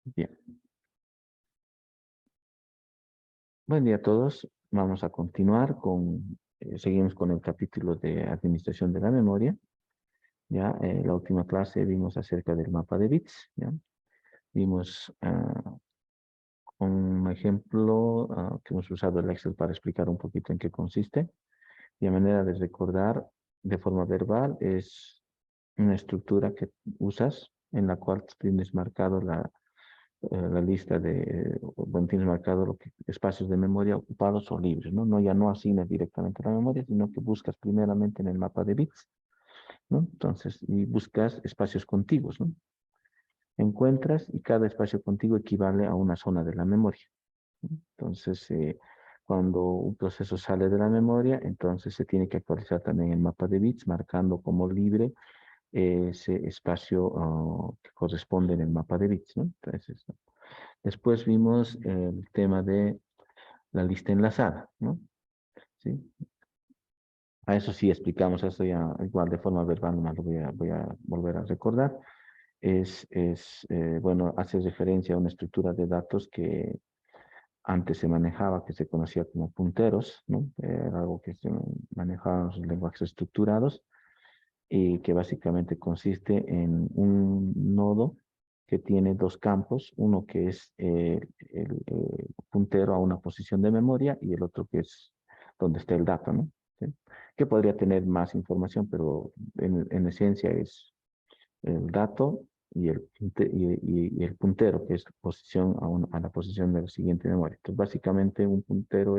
Bien. Buen día a todos. Vamos a continuar seguimos con el capítulo de administración de la memoria. Ya, la última clase vimos acerca del mapa de bits. Ya, vimos un ejemplo que hemos usado el Excel para explicar un poquito en qué consiste. Y a manera de recordar de forma verbal es una estructura que usas en la cual tienes marcado la lista bueno, tienes marcado espacios de memoria ocupados o libres, ¿no? Ya no asignas directamente a la memoria, sino que buscas primeramente en el mapa de bits, ¿no? Entonces, y buscas espacios contiguos, ¿no? Encuentras y cada espacio contiguo equivale a una zona de la memoria, ¿no? Entonces, cuando un proceso sale de la memoria, entonces se tiene que actualizar también el mapa de bits, marcando como libre ese espacio que corresponde en el mapa de bits, ¿no? Entonces, después vimos el tema de la lista enlazada, ¿no? ¿Sí? A eso sí explicamos, eso ya igual de forma verbal, nomás lo voy a volver a recordar. Bueno, hace referencia a una estructura de datos que antes se manejaba, que se conocía como punteros, ¿no? Era algo que se manejaba en los lenguajes estructurados y que básicamente consiste en un nodo que tiene dos campos, uno que es el puntero a una posición de memoria y el otro que es donde está el dato, ¿no? ¿Sí? Que podría tener más información, pero en esencia es el dato y y el puntero, que es posición a la posición de la siguiente memoria. Entonces, básicamente un puntero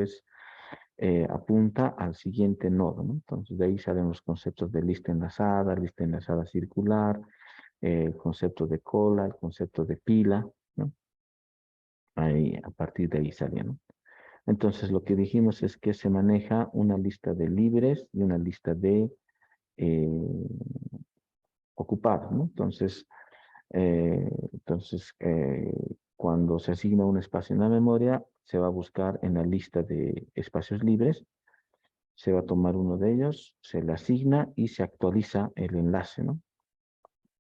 apunta al siguiente nodo, ¿no? Entonces, de ahí salen los conceptos de lista enlazada circular, el concepto de cola, el concepto de pila, ¿no? Ahí, a partir de ahí salía, ¿no? Entonces, lo que dijimos es que se maneja una lista de libres y una lista de eh, ocupados, ¿no? Cuando se asigna un espacio en la memoria, se va a buscar en la lista de espacios libres, se va a tomar uno de ellos, se le asigna y se actualiza el enlace, ¿no?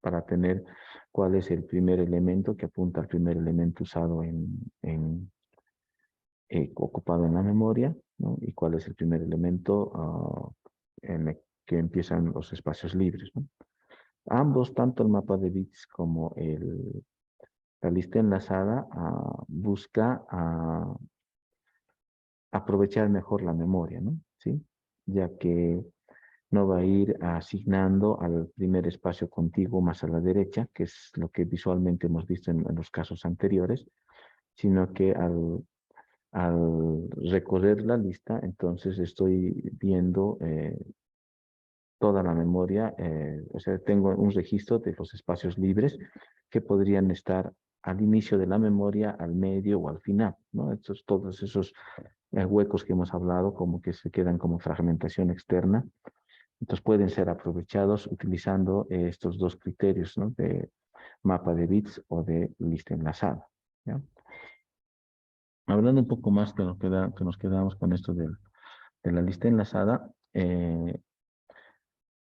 Para tener cuál es el primer elemento que apunta al primer elemento usado ocupado en la memoria, ¿no? Y cuál es el primer elemento en el que empiezan los espacios libres, ¿no? Ambos, tanto el mapa de bits como la lista enlazada, busca aprovechar mejor la memoria, ¿no? ¿Sí? Ya que no va a ir asignando al primer espacio contiguo más a la derecha, que es lo que visualmente hemos visto en los casos anteriores, sino que al recorrer la lista, entonces estoy viendo toda la memoria, o sea, tengo un registro de los espacios libres que podrían estar al inicio de la memoria, al medio o al final, ¿no? Todos esos huecos que hemos hablado, como que se quedan como fragmentación externa, entonces pueden ser aprovechados utilizando estos dos criterios, ¿no? De mapa de bits o de lista enlazada, ¿ya? Hablando un poco más que nos quedamos con esto de la lista enlazada,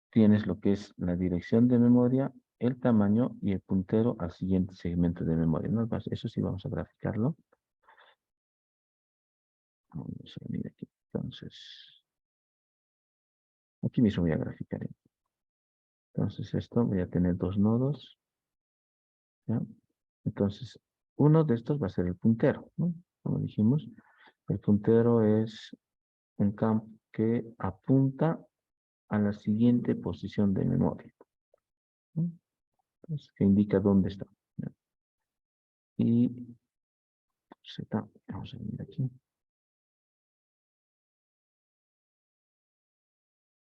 tienes lo que es la dirección de memoria, el tamaño y el puntero al siguiente segmento de memoria, ¿no? Eso sí vamos a graficarlo. Vamos a venir aquí. Entonces, aquí mismo voy a graficar. Entonces, esto voy a tener dos nodos, ¿ya? Entonces, uno de estos va a ser el puntero, ¿no? Como dijimos, el puntero es un campo que apunta a la siguiente posición de memoria, ¿no? Entonces, que indica dónde está, ¿ya? Y Z, vamos a venir aquí.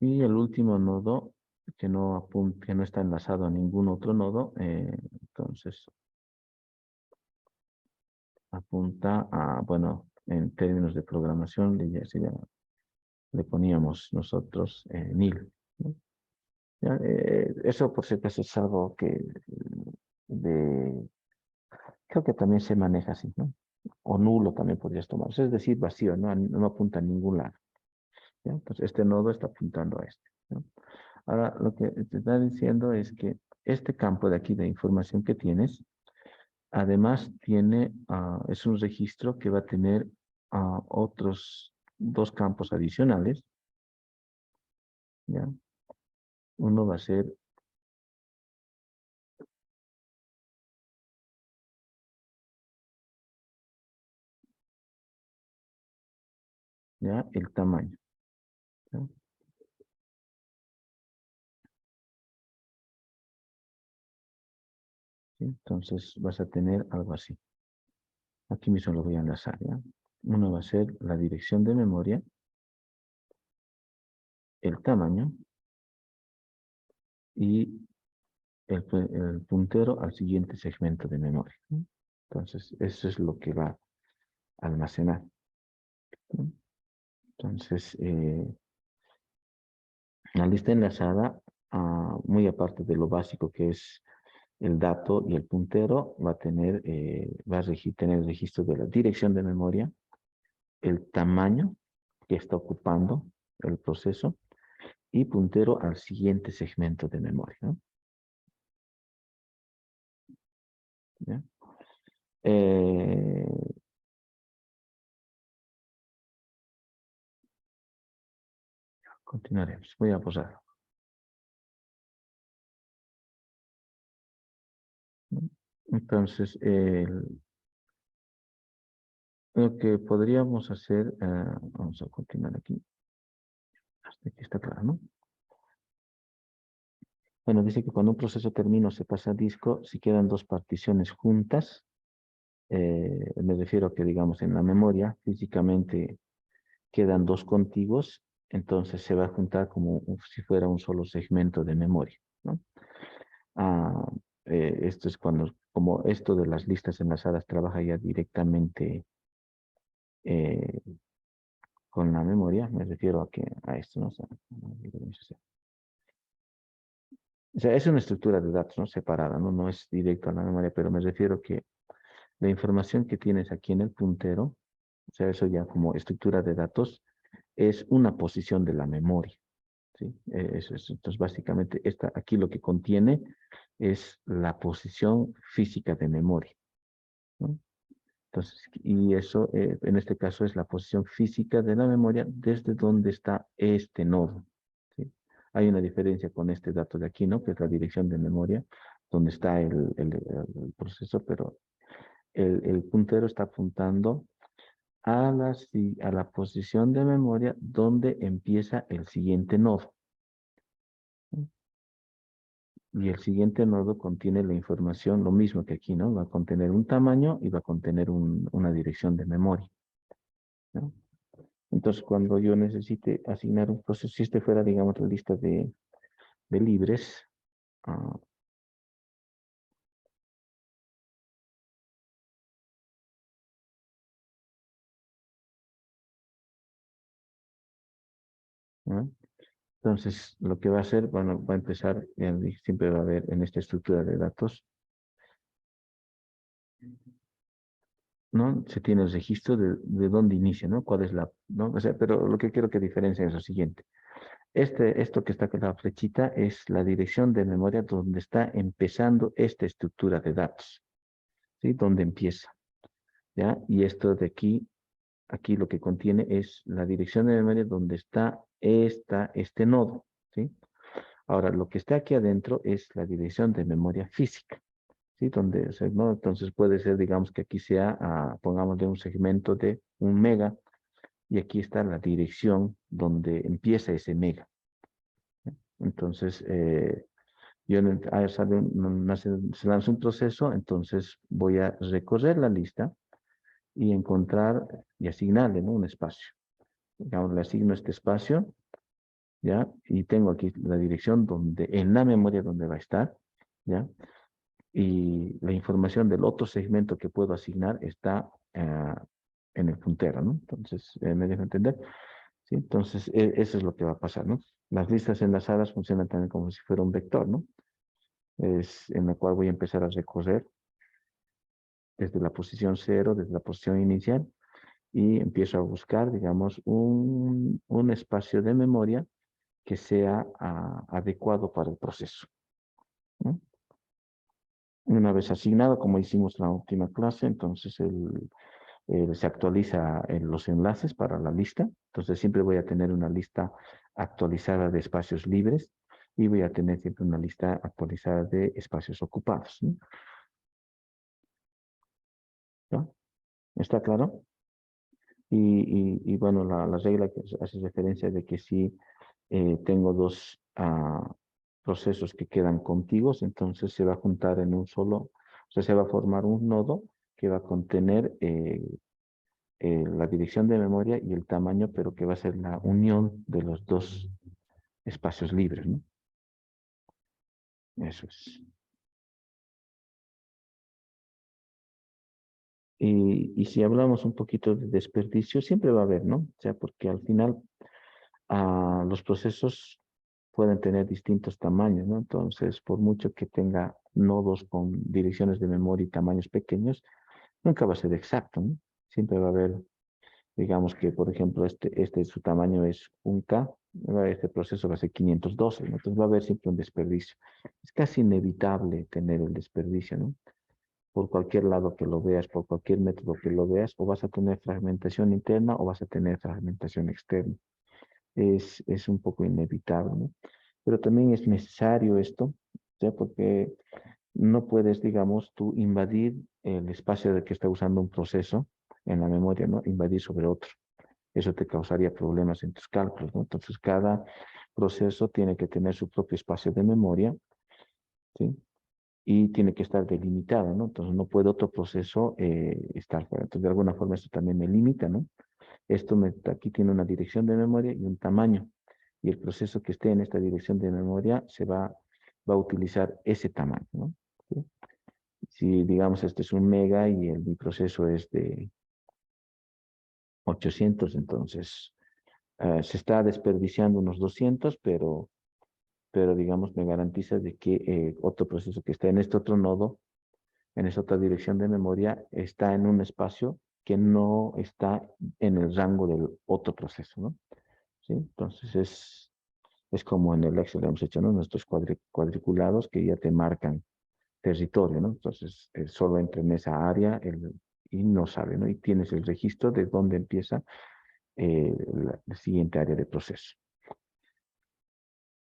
Y el último nodo que no está enlazado a ningún otro nodo, entonces apunta a, bueno, en términos de programación le poníamos nosotros nil, ¿no? Ya, eso por si acaso es algo que de, creo que también se maneja así, ¿no? O nulo también podrías tomar, es decir, vacío, ¿no? No apunta a ningún lado, ¿ya? Entonces este nodo está apuntando a este, ¿no? Ahora, lo que te está diciendo es que este campo de aquí de información que tienes Además tiene, es un registro que va a tener otros dos campos adicionales, ¿ya? Uno va a ser, ¿ya? El tamaño, ¿ya? ¿Sí? Entonces vas a tener algo así. Aquí mismo lo voy a enlazar, ¿ya? Uno va a ser la dirección de memoria, el tamaño y el puntero al siguiente segmento de memoria, ¿no? Entonces, eso es lo que va a almacenar, ¿no? Entonces, la lista enlazada, muy aparte de lo básico que es el dato y el puntero, va a tener, tener el registro de la dirección de memoria, el tamaño que está ocupando el proceso y puntero al siguiente segmento de memoria, ¿no? ¿Ya? Eh, Continuaremos. Voy a posar, ¿no? Entonces, lo que podríamos hacer, vamos a continuar aquí, hasta aquí está claro, ¿no? Bueno, dice que cuando un proceso termina o se pasa a disco, si quedan dos particiones juntas, me refiero a que, digamos, en la memoria físicamente quedan dos contiguos, entonces se va a juntar como si fuera un solo segmento de memoria, ¿no? Ah, esto es cuando, como esto de las listas enlazadas trabaja ya directamente eh, con la memoria, me refiero a que a esto, ¿no? O sea, es una estructura de datos, ¿no? Separada, ¿no? No es directo a la memoria, pero me refiero que la información que tienes aquí en el puntero, o sea, eso ya como estructura de datos, es una posición de la memoria, ¿sí? Eso es. Entonces, básicamente, aquí lo que contiene es la posición física de memoria, ¿no? Entonces, y eso, en este caso, es la posición física de la memoria desde donde está este nodo, ¿sí? Hay una diferencia con este dato de aquí, ¿no? Que es la dirección de memoria, donde está el proceso, pero el puntero está apuntando a la posición de memoria donde empieza el siguiente nodo, ¿no? Y el siguiente nodo contiene la información, lo mismo que aquí, ¿no? Va a contener un tamaño y va a contener una dirección de memoria, ¿no? Entonces, cuando yo necesite asignar un proceso, si este fuera, digamos, la lista de libres, ah, ¿no? Entonces, lo que va a hacer, bueno, va a empezar, siempre va a haber en esta estructura de datos, ¿no? Se tiene el registro de dónde inicia, ¿no? Cuál es ¿no? O sea, pero lo que quiero que diferencie es lo siguiente. Esto que está con la flechita es la dirección de memoria donde está empezando esta estructura de datos, ¿sí? Donde empieza, ¿ya? Y esto de aquí lo que contiene es la dirección de memoria donde está este nodo, ¿sí? Ahora, lo que está aquí adentro es la dirección de memoria física, ¿sí? Donde, o sea, ¿no? Entonces puede ser, digamos, que aquí sea, pongámosle un segmento de 1 mega, y aquí está la dirección donde empieza ese mega. Entonces, se lanza un proceso, entonces voy a recorrer la lista y encontrar y asignarle, ¿no? Un espacio. Digamos, le asigno este espacio, ¿ya? Y tengo aquí la dirección en la memoria donde va a estar, ¿ya? Y la información del otro segmento que puedo asignar está en el puntero, ¿no? Entonces, ¿me dejo entender? ¿Sí? Entonces, eso es lo que va a pasar, ¿no? Las listas enlazadas funcionan también como si fuera un vector, ¿no? Es en la cual voy a empezar a recorrer desde la posición 0, desde la posición inicial, y empiezo a buscar, digamos, un espacio de memoria que sea adecuado para el proceso, ¿no? Una vez asignado, como hicimos en la última clase, entonces se actualiza los enlaces para la lista. Entonces siempre voy a tener una lista actualizada de espacios libres y voy a tener siempre una lista actualizada de espacios ocupados, ¿no? ¿No? ¿Está claro? Y bueno, la regla que hace referencia de que si tengo dos procesos que quedan contiguos, entonces se va a juntar en un solo, o sea, se va a formar un nodo que va a contener la dirección de memoria y el tamaño, pero que va a ser la unión de los dos espacios libres, ¿no? Eso es. Y si hablamos un poquito de desperdicio, siempre va a haber, ¿no? O sea, porque al final los procesos pueden tener distintos tamaños, ¿no? Entonces, por mucho que tenga nodos con direcciones de memoria y tamaños pequeños, nunca va a ser exacto, ¿no? Siempre va a haber, digamos que, por ejemplo, su tamaño es 1K, este proceso va a ser 512, ¿no? Entonces va a haber siempre un desperdicio. Es casi inevitable tener el desperdicio, ¿no? Por cualquier lado que lo veas, por cualquier método que lo veas, o vas a tener fragmentación interna o vas a tener fragmentación externa. Es un poco inevitable, ¿no? Pero también es necesario esto, ¿ya? Porque no puedes, digamos, tú invadir el espacio de que está usando un proceso en la memoria, ¿no? Invadir sobre otro. Eso te causaría problemas en tus cálculos, ¿no? Entonces, cada proceso tiene que tener su propio espacio de memoria, ¿sí? Y tiene que estar delimitado, ¿no? Entonces, no puede otro proceso estar fuera. Entonces, de alguna forma, esto también me limita, ¿no? Aquí tiene una dirección de memoria y un tamaño. Y el proceso que esté en esta dirección de memoria va a utilizar ese tamaño, ¿no? ¿Sí? Si, digamos, este es un mega y mi proceso es de 800, entonces se está desperdiciando unos 200, pero digamos, me garantiza de que otro proceso que está en este otro nodo, en esta otra dirección de memoria, está en un espacio que no está en el rango del otro proceso, ¿no? ¿Sí? Entonces es como en el Excel hemos hecho, ¿no? Nuestros cuadriculados que ya te marcan territorio, ¿no? Entonces solo entra en esa área y no sabe, ¿no? Y tienes el registro de dónde empieza la siguiente área de proceso.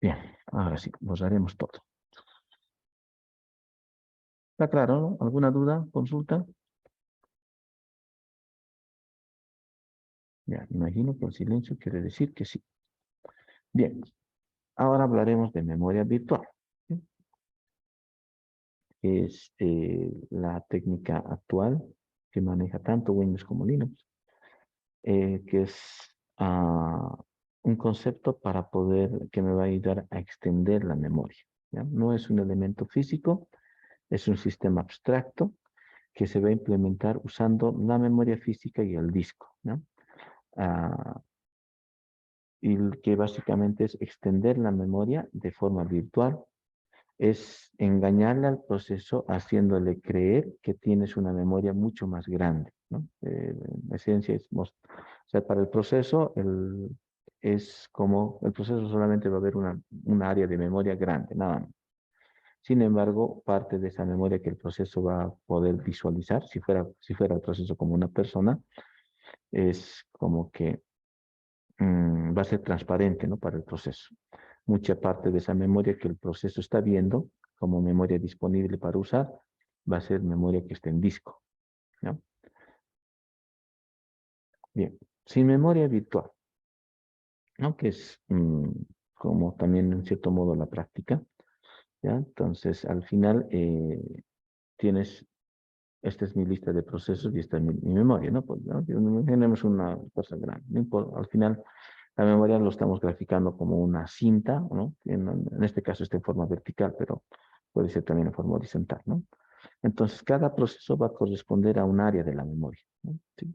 Bien, ahora sí, nos haremos todo. ¿Está claro, no? ¿Alguna duda, consulta? Ya, imagino que el silencio quiere decir que sí. Bien, ahora hablaremos de memoria virtual. ¿Sí? Es la técnica actual que maneja tanto Windows como Linux, que es un concepto para poder, que me va a ayudar a extender la memoria. ¿Ya? No es un elemento físico, es un sistema abstracto que se va a implementar usando la memoria física y el disco, ¿no? Ah, y que básicamente es extender la memoria de forma virtual, es engañarle al proceso haciéndole creer que tienes una memoria mucho más grande, ¿no? En esencia, o sea, para el proceso es como el proceso solamente va a haber una área de memoria grande, nada más. Sin embargo, parte de esa memoria que el proceso va a poder visualizar, si fuera el proceso como una persona, es como que va a ser transparente, ¿no? Para el proceso. Mucha parte de esa memoria que el proceso está viendo como memoria disponible para usar, va a ser memoria que está en disco, ¿no? Bien, sin memoria virtual, ¿no? Que es como también en cierto modo la práctica, ¿ya? Entonces, al final tienes, esta es mi lista de procesos y esta es mi memoria, ¿no? Pues, ¿no? Tenemos una cosa grande, no importa, al final la memoria lo estamos graficando como una cinta, ¿no? En este caso está en forma vertical, pero puede ser también en forma horizontal, ¿no? Entonces, cada proceso va a corresponder a un área de la memoria, ¿no? ¿Sí?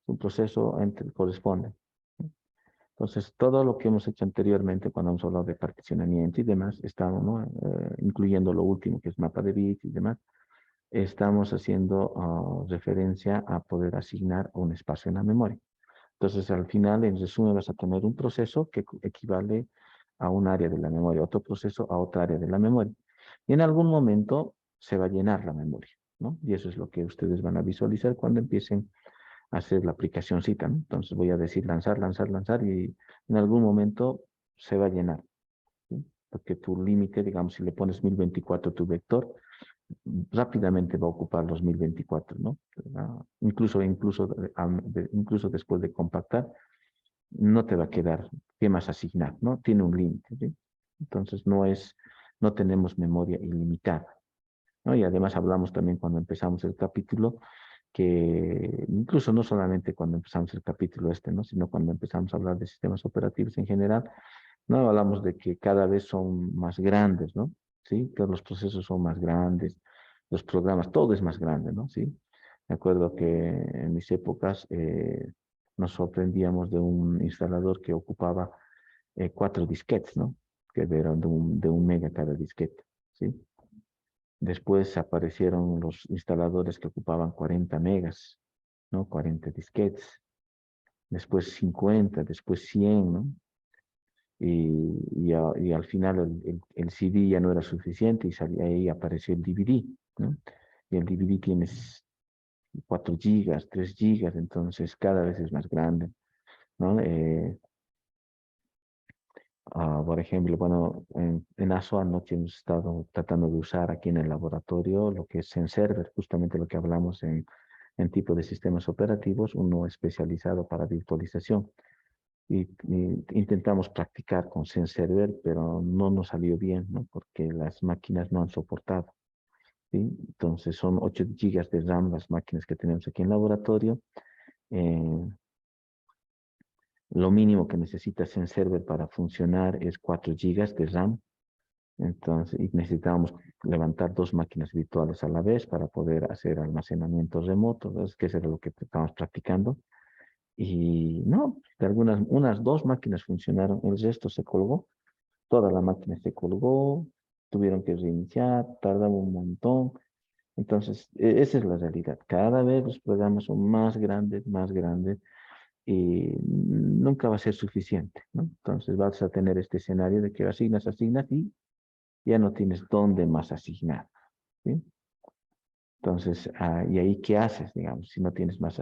Un proceso corresponde, ¿no? Entonces, todo lo que hemos hecho anteriormente, cuando hemos hablado de particionamiento y demás, estamos, ¿no? Incluyendo lo último, que es mapa de bits y demás, estamos haciendo referencia a poder asignar un espacio en la memoria. Entonces, al final, en resumen, vas a tener un proceso que equivale a un área de la memoria, otro proceso a otra área de la memoria. Y en algún momento se va a llenar la memoria, ¿no? Y eso es lo que ustedes van a visualizar cuando empiecen a hacer la aplicacióncita, ¿no? Entonces voy a decir lanzar, lanzar, lanzar y en algún momento se va a llenar, ¿sí? Porque tu límite, digamos, si le pones 1024 tu vector, rápidamente va a ocupar los 1024, ¿no? Incluso después de compactar, no te va a quedar qué más asignar, ¿no? Tiene un límite, ¿sí? Entonces no tenemos memoria ilimitada, ¿no? Y además hablamos también cuando empezamos el capítulo, que incluso no solamente cuando empezamos el capítulo ¿no? Sino cuando empezamos a hablar de sistemas operativos en general, no hablamos de que cada vez son más grandes, ¿no? ¿Sí? Que los procesos son más grandes, los programas, todo es más grande, ¿no? ¿Sí? Me acuerdo que en mis épocas nos sorprendíamos de un instalador que ocupaba 4 disquetes, ¿no? Que eran de un mega cada disquete, ¿sí? Después aparecieron los instaladores que ocupaban 40 megas, ¿no? 40 disquetes. Después 50, después 100, ¿no? Y al final el CD ya no era suficiente y ahí apareció el DVD, ¿no? Y el DVD tiene 4 gigas, 3 gigas, entonces cada vez es más grande, ¿no? Por ejemplo, bueno, en ASO anoche hemos estado tratando de usar aquí en el laboratorio lo que es Server, justamente lo que hablamos en tipo de sistemas operativos, uno especializado para virtualización. Y intentamos practicar con Server, pero no nos salió bien, ¿no? Porque las máquinas no han soportado, ¿sí? Entonces son 8 gigas de RAM las máquinas que tenemos aquí en el laboratorio. Eh, lo mínimo que necesitas en Server para funcionar es 4 gigas de RAM. Entonces, y necesitábamos levantar 2 máquinas virtuales a la vez para poder hacer almacenamiento remoto. Es que eso era lo que estábamos practicando. Y no, unas 2 máquinas funcionaron, el resto se colgó. Toda la máquina se colgó, tuvieron que reiniciar, tardaba un montón. Entonces, esa es la realidad. Cada vez los programas son más grandes, y nunca va a ser suficiente, ¿no? Entonces vas a tener este escenario de que asignas y ya no tienes dónde más asignar, ¿sí? Entonces, ¿y ahí qué haces, digamos, si no tienes más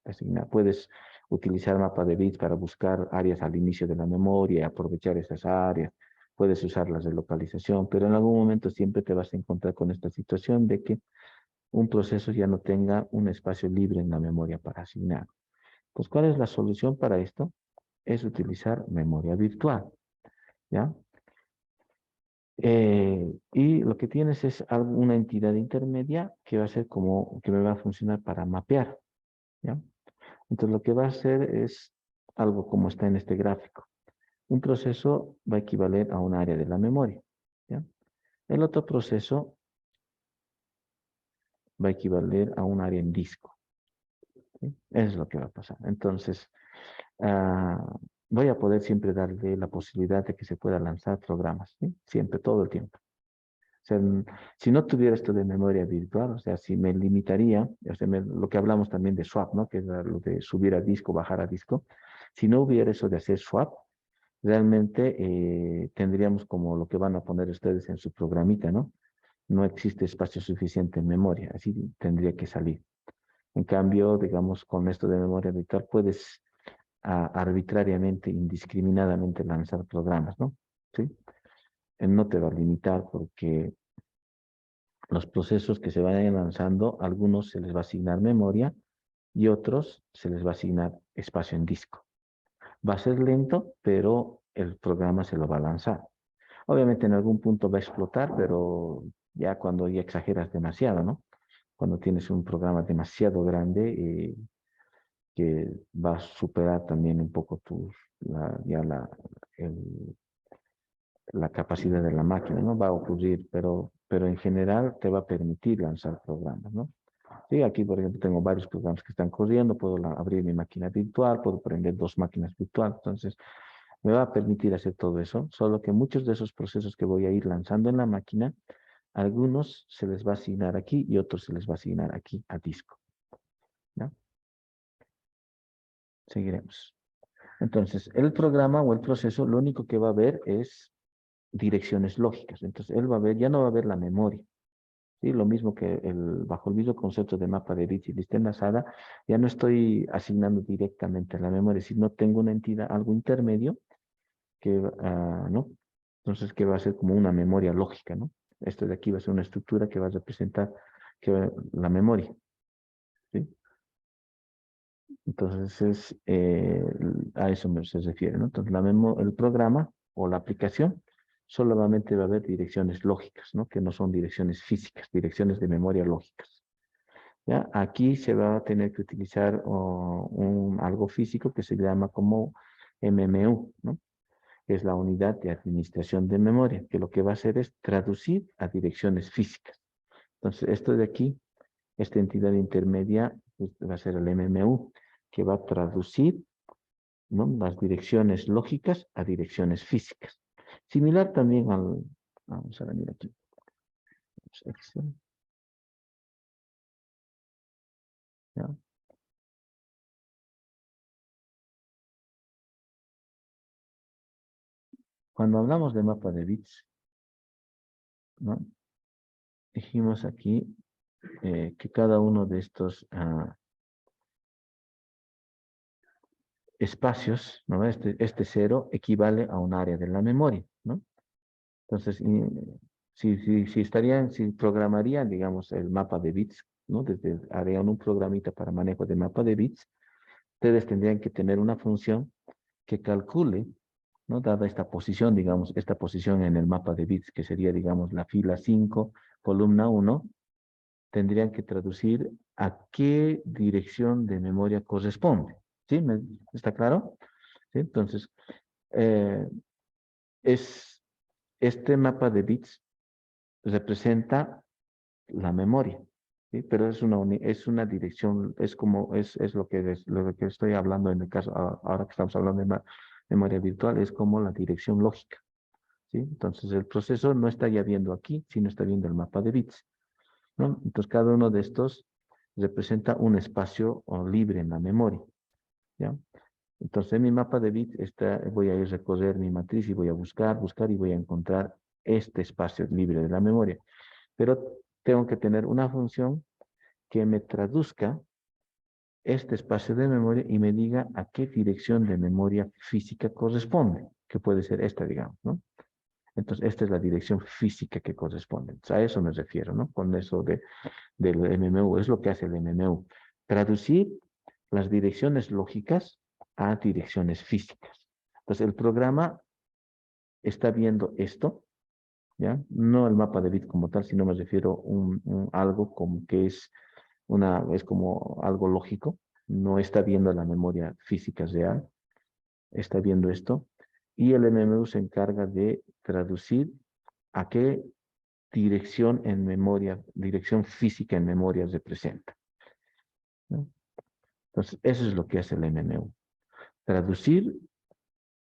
asignar? Puedes utilizar mapa de bits para buscar áreas al inicio de la memoria, aprovechar esas áreas, puedes usar las de localización, pero en algún momento siempre te vas a encontrar con esta situación de que un proceso ya no tenga un espacio libre en la memoria para asignar. Pues, ¿cuál es la solución para esto? Es utilizar memoria virtual, ¿ya? Y lo que tienes es una entidad intermedia que va a ser que me va a funcionar para mapear, ¿ya? Entonces lo que va a hacer es algo como está en este gráfico. Un proceso va a equivaler a un área de la memoria, ¿ya? El otro proceso va a equivaler a un área en disco, ¿sí? Eso es lo que va a pasar. Entonces, ah, voy a poder siempre darle la posibilidad de que se pueda lanzar programas, ¿sí? Siempre, todo el tiempo. O sea, si no tuviera esto de memoria virtual, o sea, si me limitaría, o sea, lo que hablamos también de swap, ¿no? Que es lo de subir a disco, bajar a disco. Si no hubiera eso de hacer swap, realmente tendríamos como lo que van a poner ustedes en su programita, ¿no? No existe espacio suficiente en memoria, así tendría que salir. En cambio, digamos, con esto de memoria virtual puedes arbitrariamente, indiscriminadamente lanzar programas, ¿no? ¿Sí? No te va a limitar porque los procesos que se vayan lanzando, algunos se les va a asignar memoria y otros se les va a asignar espacio en disco. Va a ser lento, pero el programa se lo va a lanzar. Obviamente en algún punto va a explotar, pero ya cuando ya exageras demasiado, ¿no? Cuando tienes un programa demasiado grande que va a superar también un poco el, la capacidad de la máquina, ¿no? Va a ocurrir, pero en general te va a permitir lanzar programas, ¿no? Sí, aquí, por ejemplo, tengo varios programas que están corriendo, puedo abrir mi máquina virtual, puedo prender 2 máquinas virtuales, entonces me va a permitir hacer todo eso, solo que muchos de esos procesos que voy a ir lanzando en la máquina, algunos se les va a asignar aquí y otros se les va a asignar aquí a disco, ¿no? Seguiremos. Entonces, el programa o el proceso, lo único que va a ver es direcciones lógicas. Entonces, él va a ver, ya no va a ver la memoria, ¿sí? Lo mismo que bajo el mismo concepto de mapa de bits y lista enlazada, ya no estoy asignando directamente a la memoria, sino tengo una entidad, algo intermedio, que, ¿no? Entonces, que va a ser como una memoria lógica, ¿no? Esto de aquí va a ser una estructura que va a representar la memoria, ¿sí? Entonces, a eso se refiere, ¿no? Entonces, el programa o la aplicación solamente va a haber direcciones lógicas, ¿no? Que no son direcciones físicas, direcciones de memoria lógicas. ¿Ya? Aquí se va a tener que utilizar algo físico que se llama como MMU, ¿no? Que es la unidad de administración de memoria, que lo que va a hacer es traducir a direcciones físicas. Entonces, esto de aquí, esta entidad intermedia, pues, va a ser el MMU, que va a traducir, ¿no?, las direcciones lógicas a direcciones físicas. Similar también vamos a venir aquí. Excel, ¿ya? Cuando hablamos de mapa de bits, ¿no?, dijimos aquí que cada uno de estos espacios, ¿no? Este cero equivale a un área de la memoria, ¿no? Entonces, si programarían, digamos, el mapa de bits, ¿no? Harían un programita para manejo de mapa de bits, ustedes tendrían que tener una función que calcule, ¿no? Dada esta posición, digamos, esta posición en el mapa de bits, que sería, digamos, la fila 5, columna 1, tendrían que traducir a qué dirección de memoria corresponde. ¿Sí? ¿Está claro? ¿Sí? Entonces, eh, este mapa de bits representa la memoria, ¿sí? Pero es una dirección, es lo que estoy hablando en el caso, ahora que estamos hablando de memoria virtual, es como la dirección lógica, ¿sí? Entonces, el proceso no está ya viendo aquí, sino está viendo el mapa de bits, ¿no? Entonces, cada uno de estos representa un espacio libre en la memoria, ¿ya? Entonces, en mi mapa de bits voy a ir a recorrer mi matriz y voy a buscar y voy a encontrar este espacio libre de la memoria. Pero tengo que tener una función que me traduzca este espacio de memoria y me diga a qué dirección de memoria física corresponde, que puede ser esta, digamos, ¿no? Entonces, esta es la dirección física que corresponde. Entonces, a eso me refiero, ¿no? Con eso del MMU, es lo que hace el MMU. Traducir las direcciones lógicas a direcciones físicas. Entonces, el programa está viendo esto, ¿ya? No el mapa de bits como tal, sino me refiero a algo como que es como algo lógico, no está viendo la memoria física real, está viendo esto, y el MMU se encarga de traducir a qué dirección en memoria, dirección física en memoria representa, ¿no? Entonces, eso es lo que hace el MMU. Traducir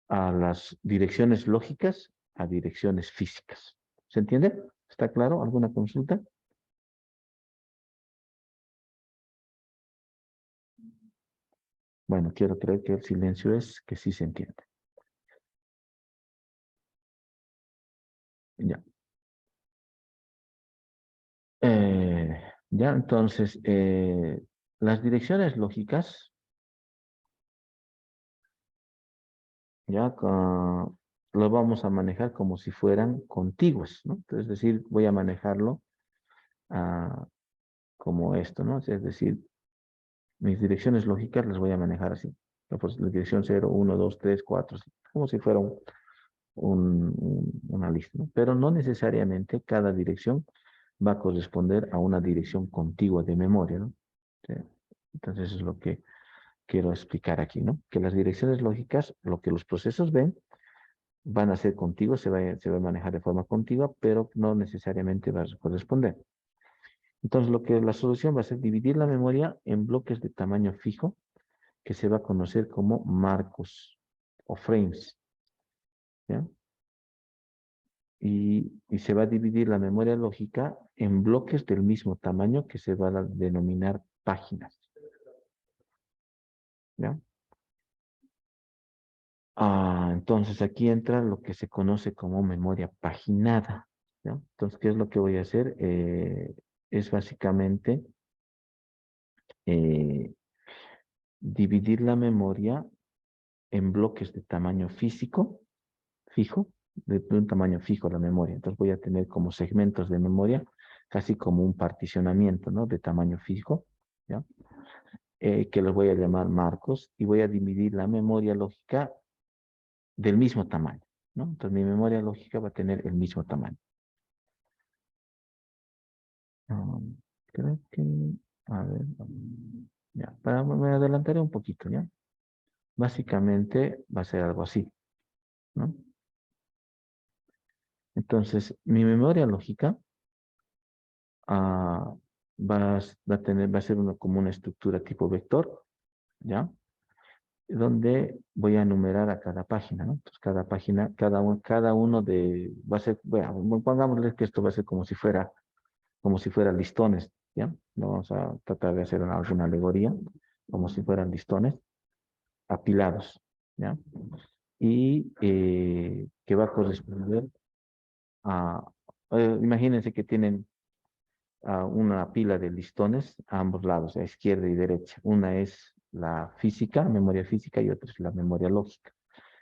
a las direcciones lógicas a direcciones físicas. ¿Se entiende? ¿Está claro? ¿Alguna consulta? Bueno, quiero creer que el silencio es que sí se entiende. Ya. Ya, entonces, las direcciones lógicas, ya lo vamos a manejar como si fueran contiguas, ¿no? Es decir, voy a manejarlo ah, como esto, ¿no? Es decir, mis direcciones lógicas las voy a manejar así. Pues la dirección 0, 1, 2, 3, 4, como si fuera una lista, ¿no? Pero no necesariamente cada dirección va a corresponder a una dirección contigua de memoria, ¿no? Sí. Entonces, eso es lo que quiero explicar aquí, ¿no? Que las direcciones lógicas, lo que los procesos ven, van a ser contiguos, se va a manejar de forma contigua, pero no necesariamente va a corresponder. Entonces, la solución va a ser dividir la memoria en bloques de tamaño fijo, que se va a conocer como marcos o frames, ¿ya? Y se va a dividir la memoria lógica en bloques del mismo tamaño que se van a denominar páginas, ¿ya? Entonces aquí entra lo que se conoce como memoria paginada, ¿ya? Entonces, ¿qué es lo que voy a hacer? Es básicamente eh, dividir la memoria en bloques de tamaño físico, fijo, de un tamaño fijo la memoria. Entonces voy a tener como segmentos de memoria, casi como un particionamiento, ¿no? De tamaño fijo, ¿ya? Que los voy a llamar marcos y voy a dividir la memoria lógica del mismo tamaño, ¿no? Entonces mi memoria lógica va a tener el mismo tamaño. Creo que, a ver, ya, me adelantaré un poquito, ¿ya? Básicamente va a ser algo así, ¿no? Entonces, mi memoria lógica ah, va a ser como una estructura tipo vector, ¿ya? Donde voy a enumerar a cada página, ¿no? Entonces, cada página, cada uno va a ser, bueno, pongámosle que esto va a ser como si fueran listones, ¿ya? No vamos a tratar de hacer alguna alegoría, como si fueran listones apilados, ¿ya? Y que va a corresponder a, imagínense que tienen una pila de listones a ambos lados, a izquierda y derecha. Una es la física, memoria física, y otra es la memoria lógica.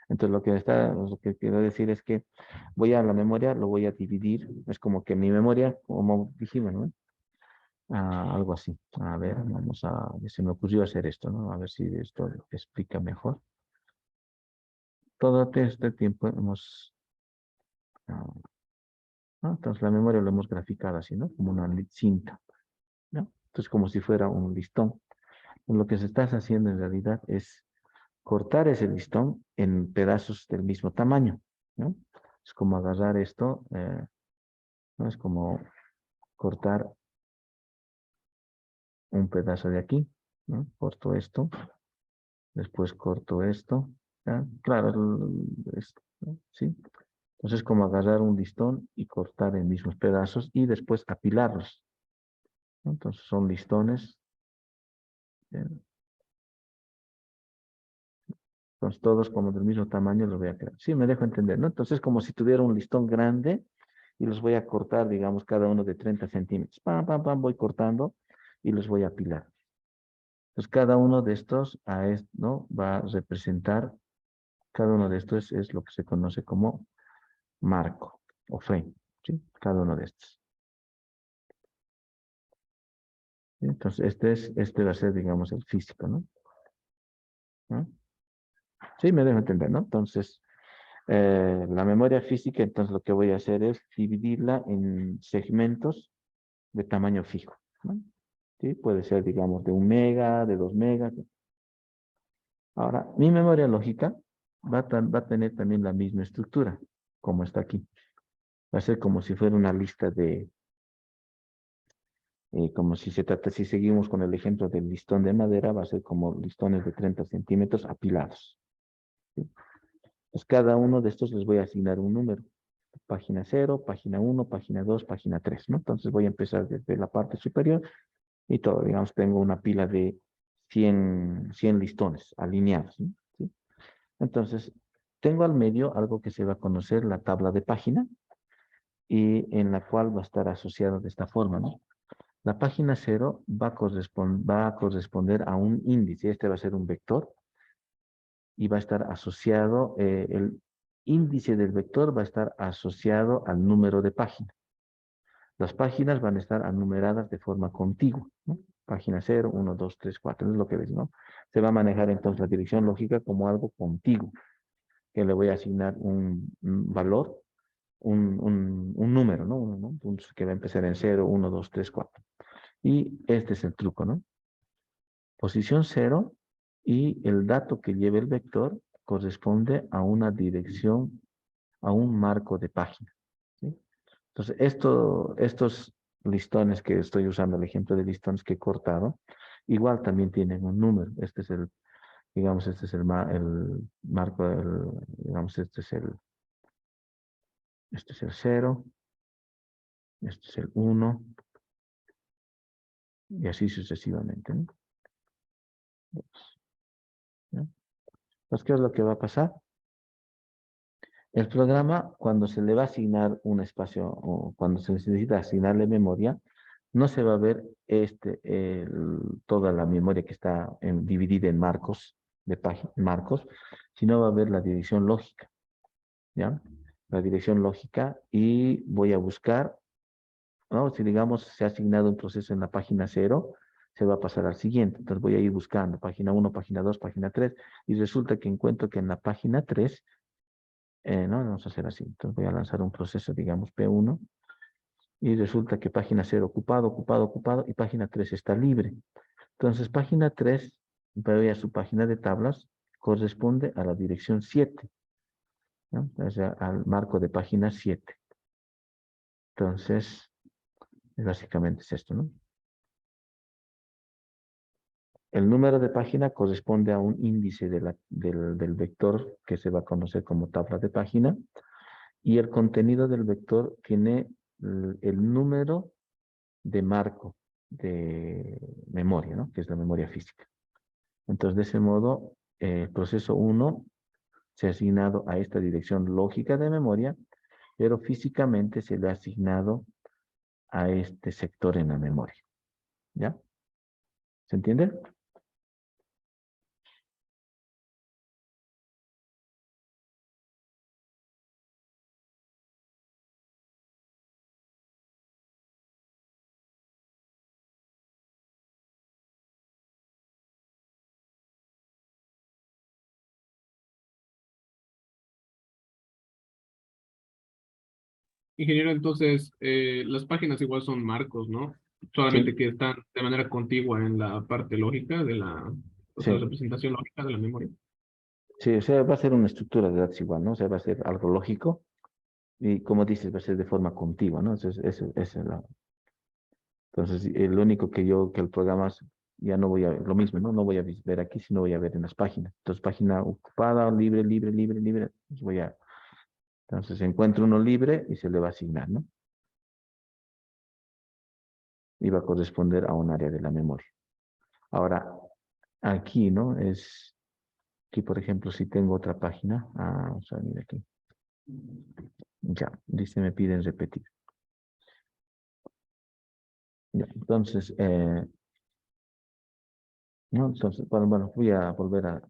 Entonces, lo que quiero decir es que voy a la memoria, lo voy a dividir, es como que mi memoria, como dijimos, ¿no? Algo así. A ver, se me ocurrió hacer esto, ¿no? A ver si esto explica mejor. Todo este tiempo ah, entonces la memoria lo hemos graficado así, ¿no? Como una cinta, ¿no? Entonces, como si fuera un listón. Lo que se está haciendo en realidad es cortar ese listón en pedazos del mismo tamaño, ¿no? Es como agarrar esto, ¿no? Es como cortar un pedazo de aquí, ¿no? Corto esto, después corto esto, ¿ya? Claro, esto, ¿no? ¿Sí? Entonces, como agarrar un listón y cortar en mismos pedazos y después apilarlos, ¿no? Entonces, son listones, ¿ya? Entonces, todos como del mismo tamaño los voy a crear. Sí, me dejo entender, ¿no? Entonces, como si tuviera un listón grande y los voy a cortar, digamos, cada uno de 30 centímetros. Pam, pam, pam, voy cortando y los voy a apilar. Entonces, cada uno de estos ¿no? Va a representar, cada uno de estos es lo que se conoce como marco o frame, ¿sí? Cada uno de estos. ¿Sí? Entonces, este va a ser, digamos, el físico, ¿no? ¿No? Sí, me dejo entender, ¿no? Entonces, la memoria física, entonces lo que voy a hacer es dividirla en segmentos de tamaño fijo, ¿no? Sí, puede ser, digamos, de 1 mega, de 2 megas. Ahora, mi memoria lógica va a tener también la misma estructura, como está aquí. Va a ser como si fuera una lista como si seguimos con el ejemplo del listón de madera, va a ser como listones de 30 centímetros apilados, ¿sí? Pues cada uno de estos les voy a asignar un número. Página 0, página 1, página 2, página 3, ¿no? Entonces voy a empezar desde la parte superior y todo. Digamos, tengo una pila de 100 listones alineados, ¿no? ¿Sí? Entonces, tengo al medio algo que se va a conocer la tabla de página y en la cual va a estar asociado de esta forma, ¿no? La página 0 va a corresponder a un índice. Este va a ser un vector y va a estar asociado, el índice del vector va a estar asociado al número de página. Las páginas van a estar numeradas de forma contigua, ¿no? Página 0, 1, 2, 3, 4, es lo que ves, ¿no? Se va a manejar entonces la dirección lógica como algo contiguo, que le voy a asignar un valor, un número, ¿no? Que va a empezar en 0, 1, 2, 3, 4. Y este es el truco, ¿no? Posición 0 y el dato que lleve el vector corresponde a una dirección, a un marco de página, ¿sí? Entonces, estos listones que estoy usando, el ejemplo de listones que he cortado, igual también tienen un número. Digamos, este es el marco, digamos, este es el 0, este es el 1, y así sucesivamente, ¿no? ¿Ya? Entonces, ¿qué es lo que va a pasar? El programa, cuando se le va a asignar un espacio o cuando se necesita asignarle memoria, no se va a ver toda la memoria que está dividida en marcos, marcos, sino va a ver la dirección lógica, ¿ya? La dirección lógica y voy a buscar, ¿no? Si digamos se ha asignado un proceso en la página 0, se va a pasar al siguiente. Entonces voy a ir buscando página 1, página 2, página 3 y resulta que encuentro que en la página 3, no, vamos a hacer así. Entonces voy a lanzar un proceso, digamos P1 y resulta que página 0 ocupado, ocupado, ocupado y página 3 está libre. Entonces página 3, voy a su página de tablas, corresponde a la dirección 7, ¿no? O sea, al marco de página 7. Entonces, básicamente es esto, ¿no? El número de página corresponde a un índice del vector que se va a conocer como tabla de página y el contenido del vector tiene el número de marco de memoria, ¿no? Que es la memoria física. Entonces, de ese modo, el proceso 1 se ha asignado a esta dirección lógica de memoria, pero físicamente se le ha asignado a este sector en la memoria. ¿Ya? ¿Se entiende? Ingeniero, entonces, las páginas igual son marcos, ¿no? Solamente Sí, que están de manera contigua en la parte lógica de la, o sea, sí. representación lógica de la memoria. Sí, o sea, va a ser una estructura de datos igual, ¿no? O sea, va a ser algo lógico y como dices, va a ser de forma contigua, ¿no? Entonces, lo único que el programa ya no voy a ver, lo mismo, ¿no? No voy a ver aquí, sino voy a ver en las páginas. Entonces, página ocupada, libre, libre, libre, libre. Entonces, encuentro uno libre y se le va a asignar, ¿no? Y va a corresponder a un área de la memoria. Ahora, aquí, ¿no? Aquí, por ejemplo, si tengo otra página, vamos a venir aquí. Ya, dice, me piden repetir. Ya, entonces, ¿no? Entonces, bueno, voy a volver a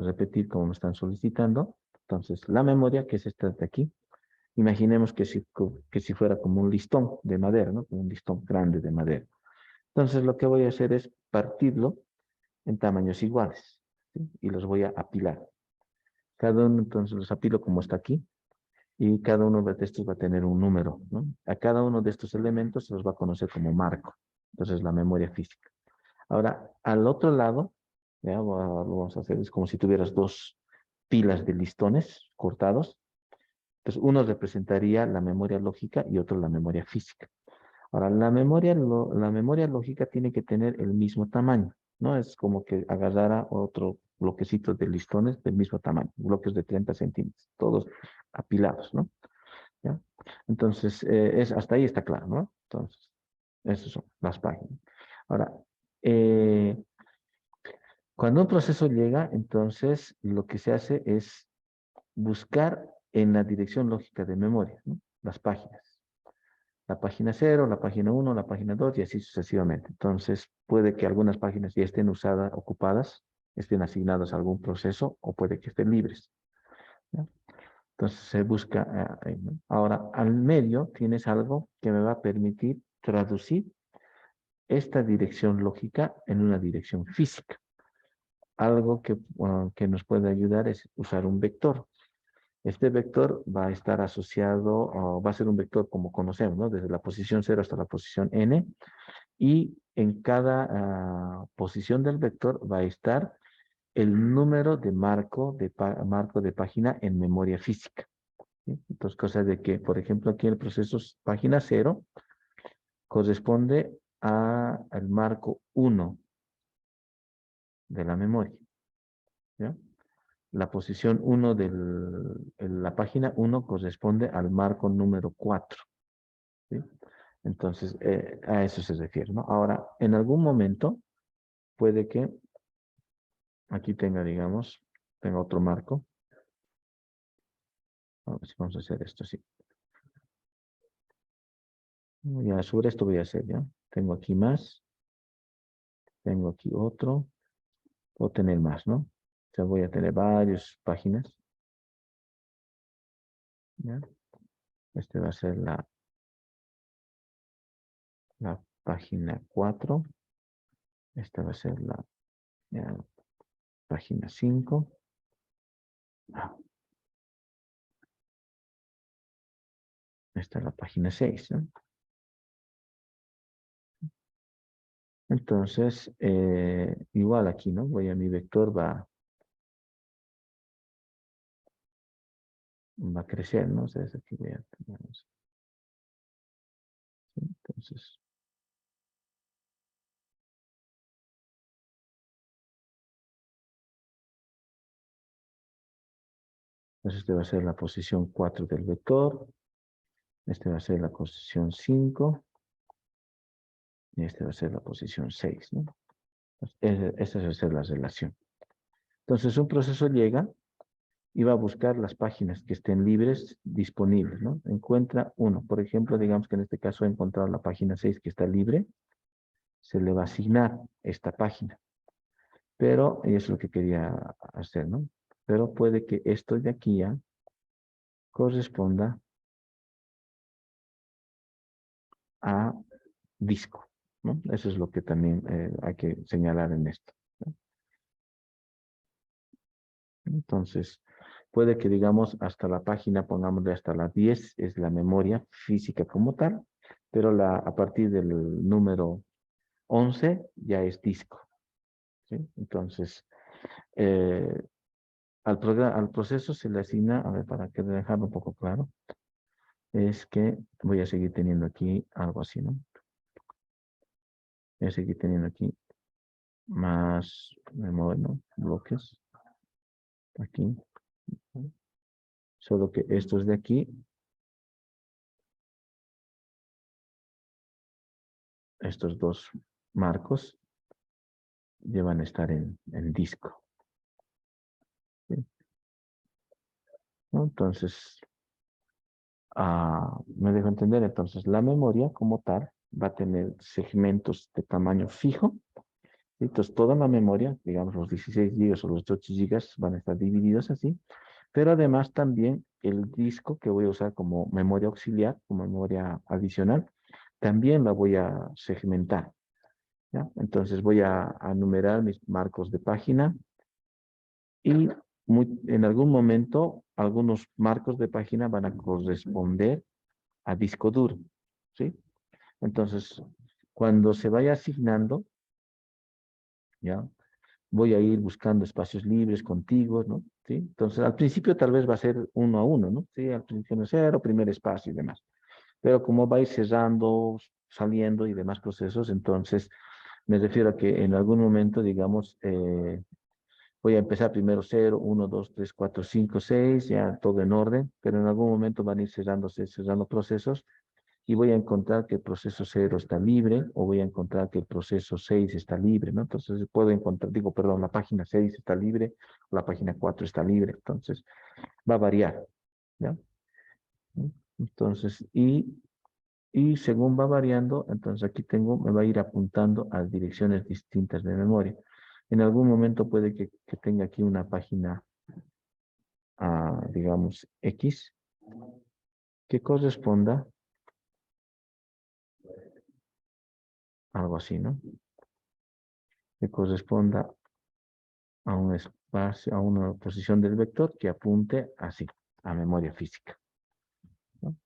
repetir como me están solicitando. Entonces, la memoria, que es esta de aquí, imaginemos que si fuera como un listón de madera, ¿no? Un listón grande de madera. Entonces, lo que voy a hacer es partirlo en tamaños iguales, ¿sí? Y los voy a apilar. Cada uno, entonces, los apilo como está aquí, y cada uno de estos va a tener un número, ¿no? A cada uno de estos elementos se los va a conocer como marco. Entonces, la memoria física. Ahora, al otro lado, ya lo vamos a hacer, es como si tuvieras dos pilas de listones cortados. Entonces, uno representaría la memoria lógica y otro la memoria física. Ahora, la memoria lógica tiene que tener el mismo tamaño, ¿no? Es como que agarrara otro bloquecito de listones del mismo tamaño, bloques de 30 centímetros, todos apilados, ¿no? ¿Ya? Entonces, hasta ahí está claro, ¿no? Entonces, esas son las páginas. Ahora, eh, cuando un proceso llega, entonces lo que se hace es buscar en la dirección lógica de memoria, ¿no? Las páginas. La página 0, la página 1, la página 2 y así sucesivamente. Entonces, puede que algunas páginas ya estén usadas, ocupadas, estén asignadas a algún proceso o puede que estén libres, ¿no? Entonces, se busca ahí, ¿no? Ahora, al medio tienes algo que me va a permitir traducir esta dirección lógica en una dirección física. Algo que nos puede ayudar es usar un vector. Este vector va a estar asociado, o va a ser un vector como conocemos, ¿no? Desde la posición 0 hasta la posición n, y en cada posición del vector va a estar el número de marco de página en memoria física, ¿sí? Entonces, cosa de que, por ejemplo, aquí el proceso página 0 corresponde al marco 1 de la memoria, ¿ya? La posición 1 la página 1 corresponde al marco número 4, ¿sí? Entonces, a eso se refiere, ¿no? Ahora, en algún momento puede que aquí tenga, digamos, tenga otro marco. Vamos a hacer esto, sí. Ya, sobre esto voy a hacer, ¿ya? Tengo aquí más. Tengo aquí otro. Puedo tener más, ¿no? O sea, voy a tener varias páginas. ¿Ya? Este va a ser la página 4. Esta va a ser la ya, página 5. Esta es la página 6, ¿no? Entonces, igual aquí, ¿no? Voy a mi vector, va a crecer, ¿no? O sea, es aquí voy a tener, ¿sí? Entonces, este va a ser la posición 4 del vector. Este va a ser la posición 5. Y este va a ser la posición 6, ¿no? Esa va a ser la relación. Entonces, un proceso llega y va a buscar las páginas que estén libres, disponibles, ¿no? Encuentra uno. Por ejemplo, digamos que en este caso he encontrado la página 6 que está libre. Se le va a asignar esta página. Pero, y eso es lo que quería hacer, ¿no? Pero puede que esto de aquí ya corresponda a disco, ¿no? Eso es lo que también hay que señalar en esto, ¿no? Entonces, puede que digamos hasta la página, pongámosle hasta la 10, es la memoria física como tal, pero a partir del número 11 ya es disco, ¿sí? Entonces, al proceso se le asigna, a ver, para que dejarlo un poco claro, es que voy a seguir teniendo aquí algo así, ¿no? Voy a seguir teniendo aquí más memoria, ¿no? Bloques, aquí. Solo que estos de aquí, estos dos marcos, llevan a estar en disco, ¿sí? ¿No? Entonces, me dejo entender, entonces la memoria como tal va a tener segmentos de tamaño fijo, ¿sí? Entonces toda la memoria, digamos los 16 gigas o los 8 gigas van a estar divididos así, pero además también el disco que voy a usar como memoria auxiliar, como memoria adicional, también la voy a segmentar, ¿ya? Entonces voy a numerar mis marcos de página y en algún momento algunos marcos de página van a corresponder a disco duro, ¿sí? Entonces, cuando se vaya asignando, ¿ya? Voy a ir buscando espacios libres, contiguos, ¿no? ¿Sí? Entonces, al principio tal vez va a ser uno a uno, ¿no? Sí, al principio cero, primer espacio y demás. Pero como va a ir cerrando, saliendo y demás procesos, entonces me refiero a que en algún momento, digamos, voy a empezar primero 0, 1, 2, 3, 4, 5, 6, ya todo en orden, pero en algún momento van a ir cerrando procesos y voy a encontrar que el proceso 0 está libre o voy a encontrar que el proceso 6 está libre, ¿no? Entonces puedo encontrar, digo, perdón, la página 6 está libre o la página 4 está libre, entonces va a variar, ¿ya? Entonces, y según va variando, entonces aquí me va a ir apuntando a direcciones distintas de memoria. En algún momento puede que tenga aquí una página, digamos, X, que corresponda a algo así, ¿no? Que corresponda a un espacio, a una posición del vector que apunte así, a memoria física, ¿no?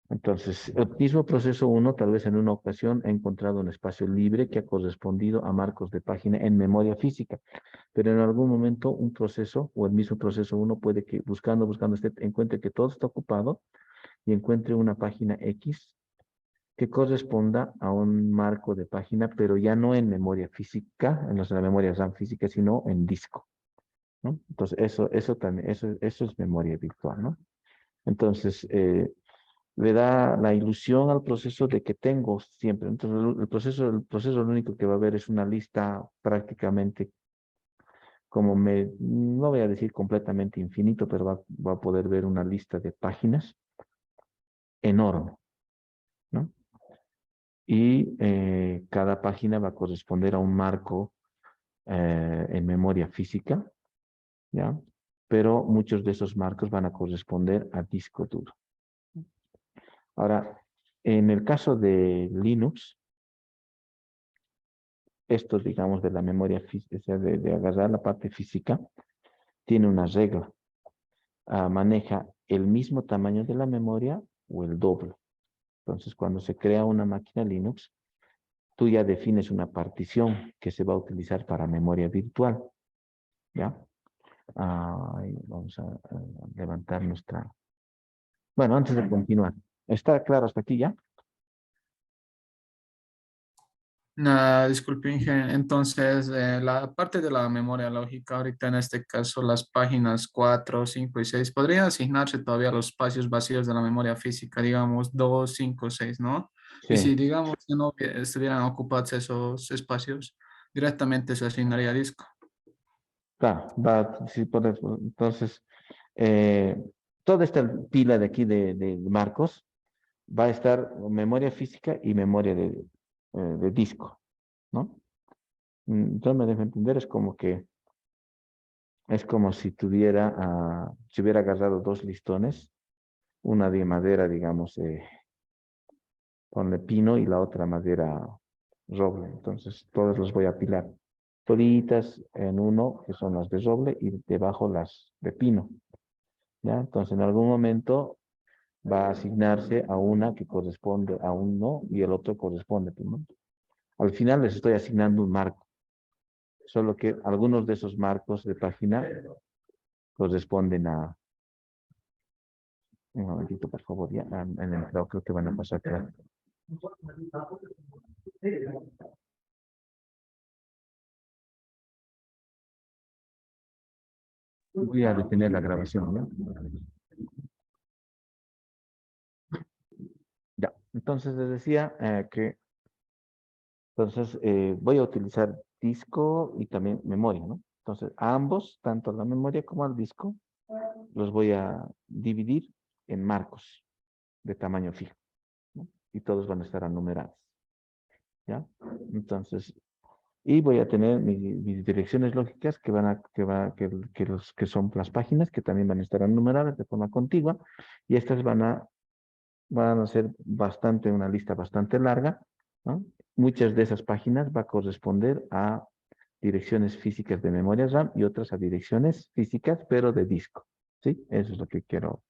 Entonces, el mismo proceso 1, tal vez en una ocasión, ha encontrado un espacio libre que ha correspondido a marcos de página en memoria física, pero en algún momento un proceso o el mismo proceso 1 puede que buscando, encuentre que todo está ocupado y encuentre una página X que corresponda a un marco de página, pero ya no en memoria física, en la memoria RAM física, sino en disco, ¿no? Entonces, eso también, eso es memoria virtual, ¿no? Entonces, le da la ilusión al proceso de que tengo siempre. Entonces, el proceso lo único que va a ver es una lista prácticamente no voy a decir completamente infinito, pero va a poder ver una lista de páginas enorme, ¿no? Y cada página va a corresponder a un marco en memoria física, ¿ya? Pero muchos de esos marcos van a corresponder a disco duro. Ahora, en el caso de Linux, esto, digamos, de la memoria física, o sea, de agarrar la parte física, tiene una regla. Maneja el mismo tamaño de la memoria o el doble. Entonces, cuando se crea una máquina Linux, tú ya defines una partición que se va a utilizar para memoria virtual, ¿ya? Vamos a levantar nuestra... Bueno, antes de continuar, ¿está claro hasta aquí ya? Disculpe, Inge. Entonces, la parte de la memoria lógica, ahorita en este caso, las páginas 4, 5 y 6 podrían asignarse todavía a los espacios vacíos de la memoria física, digamos 2, 5, 6, ¿no? Y Sí, si, digamos, que no estuvieran ocupados esos espacios, directamente se asignaría a disco. claro. Sí, entonces, eh, toda esta pila de aquí de marcos va a estar memoria física y memoria de disco, ¿no? Entonces me dejo entender, es como si si hubiera agarrado dos listones, una de madera, digamos, ponle pino y la otra madera roble. Entonces, todos los voy a apilar. Toditas en uno, que son las de roble, y debajo las de pino. ¿Ya? Entonces, en algún momento va a asignarse a una que corresponde a uno y el otro corresponde, pues, ¿no? Al final les estoy asignando un marco, solo que algunos de esos marcos de página corresponden a... Un momentito, por favor, ya en el creo que van a pasar. Claro. Voy a detener la grabación, ¿ya? Ya, entonces les decía voy a utilizar disco y también memoria, ¿no? Entonces, a ambos, tanto la memoria como al disco, los voy a dividir en marcos de tamaño fijo, ¿no? Y todos van a estar numerados, ¿ya? Entonces, y voy a tener mis direcciones lógicas que son las páginas que también van a estar numeradas de forma contigua, y estas van a ser una lista bastante larga, ¿no? Muchas de esas páginas va a corresponder a direcciones físicas de memoria RAM y otras a direcciones físicas, pero de disco, ¿sí? Eso es lo que quiero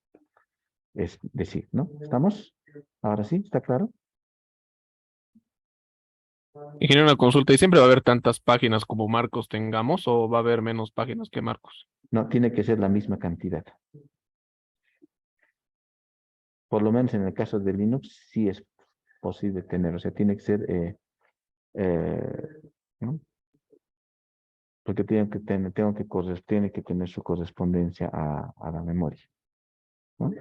decir, ¿no? ¿Estamos? Ahora sí, ¿está claro? Ingeniero, una consulta, ¿y siempre va a haber tantas páginas como marcos tengamos o va a haber menos páginas que marcos? No, tiene que ser la misma cantidad. Por lo menos en el caso de Linux, sí es posible tener, o sea, tiene que ser, ¿no? Porque tiene que tener su correspondencia a la memoria, ¿no?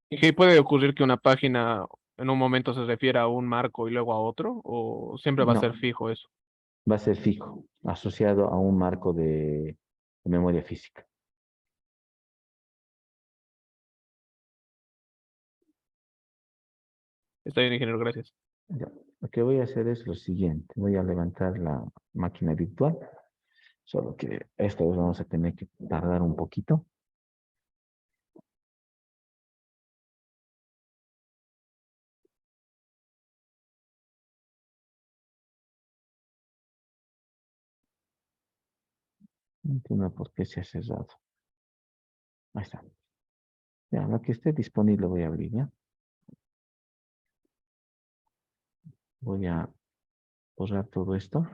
¿Y qué puede ocurrir que una página en un momento se refiera a un marco y luego a otro? ¿O siempre va a ser No, fijo eso? va a ser fijo, asociado a un marco de memoria física. Está bien, ingeniero, gracias. Ya. Lo que voy a hacer es lo siguiente. Voy a levantar la máquina virtual, solo que esta vez vamos a tener que tardar un poquito. No entiendo por qué se ha cerrado. Ahí está. Ya, lo que esté disponible voy a abrir, ¿ya? Voy a borrar todo esto.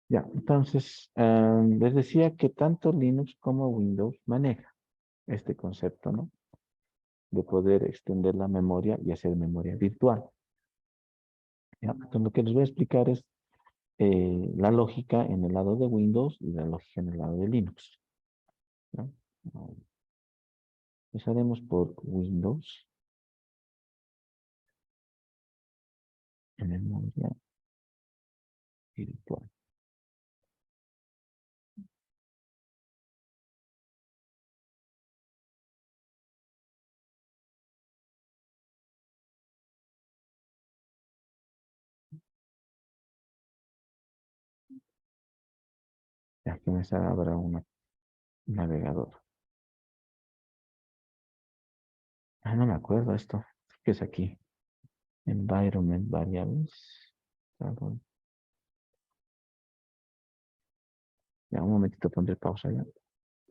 Ya, entonces, les decía que tanto Linux como Windows maneja este concepto, ¿no? De poder extender la memoria y hacer memoria virtual. ¿Ya? Entonces, lo que les voy a explicar es la lógica en el lado de Windows y la lógica en el lado de Linux, ¿no? Empezaremos por Windows. En memoria virtual. Ya que me abra un navegador. Ah, no me acuerdo esto. ¿Qué es aquí? Environment variables. Ya, un momentito pondré pausa ya.